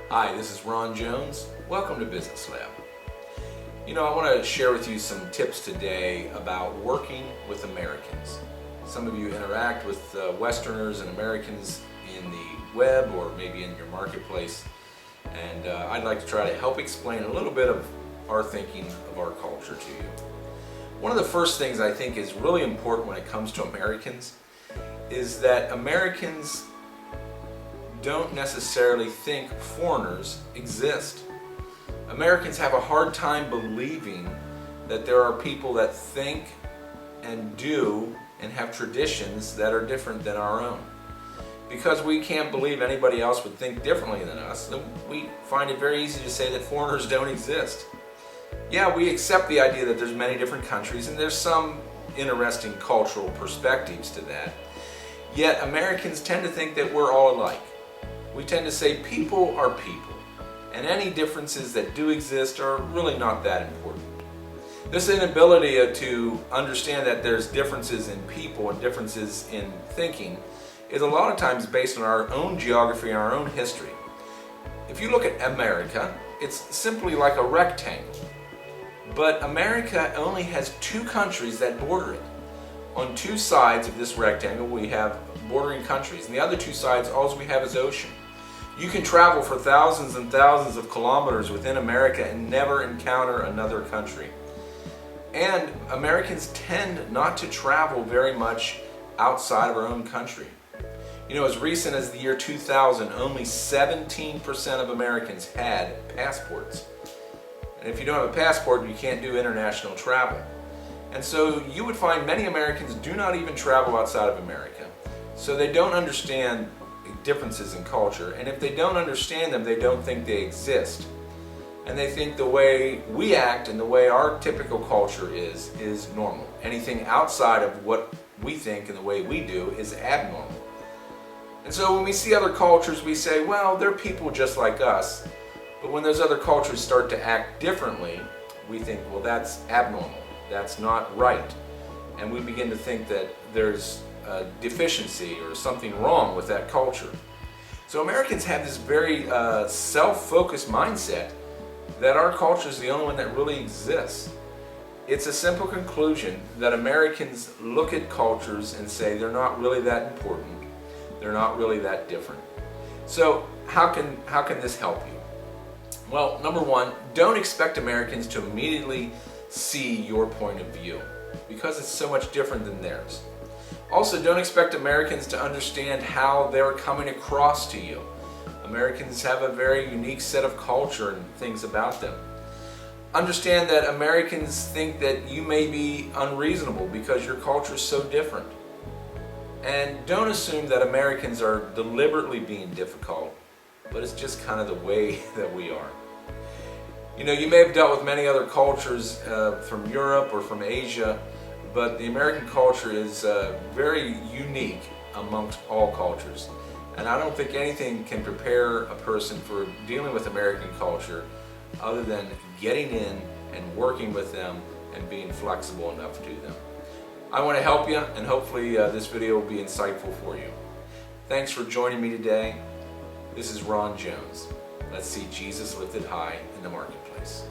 Hi, this is Ron Jones. Welcome to Business Lab. I want to share with you some tips today about working with Americans. Some of you interact with Westerners and Americans in the web or maybe in your marketplace, and I'd like to try to help explain a little bit of our thinking of our culture to you. One of the first things I think is really important when it comes to Americans is that Americans don't necessarily think foreigners exist. Americans have a hard time believing that there are people that think and do and have traditions that are different than our own. Because we can't believe anybody else would think differently than us, we find it very easy to say that foreigners don't exist. Yeah, we accept the idea that there's many different countries and there's some interesting cultural perspectives to that. Yet Americans tend to think that we're all alike. We tend to say people are people, and any differences that do exist are really not that important. This inability to understand that there's differences in people and differences in thinking is a lot of times based on our own geography and our own history. If you look at America, it's simply like a rectangle. But America only has two countries that border it. On two sides of this rectangle we have bordering countries, and the other two sides, all we have is ocean. You can travel for thousands and thousands of kilometers within America and never encounter another country. And Americans tend not to travel very much outside of our own country. As recent as the year 2000, only 17% of Americans had passports. And if you don't have a passport, you can't do international travel. And so you would find many Americans do not even travel outside of America. So they don't understand differences in culture, and if they don't understand them, they don't think they exist. And they think the way we act and the way our typical culture is normal. Anything outside of what we think and the way we do is abnormal. And so when we see other cultures, we say, well, they're people just like us. But when those other cultures start to act differently, we think, well, that's abnormal. That's not right. And we begin to think that there's a deficiency or something wrong with that culture. So Americans have this very self-focused mindset that our culture is the only one that really exists. It's a simple conclusion that Americans look at cultures and say they're not really that important. They're not really that different. So how can this help you? Well, number one, don't expect Americans to immediately see your point of view because it's so much different than theirs. Also, don't expect Americans to understand how they're coming across to you. Americans have a very unique set of culture and things about them. Understand that Americans think that you may be unreasonable because your culture is so different. And don't assume that Americans are deliberately being difficult, but it's just kind of the way that we are. You may have dealt with many other cultures from Europe or from Asia, but the American culture is very unique amongst all cultures. And I don't think anything can prepare a person for dealing with American culture other than getting in and working with them and being flexible enough to them. I want to help you, and hopefully this video will be insightful for you. Thanks for joining me today. This is Ron Jones. Let's see Jesus lifted high in the marketplace.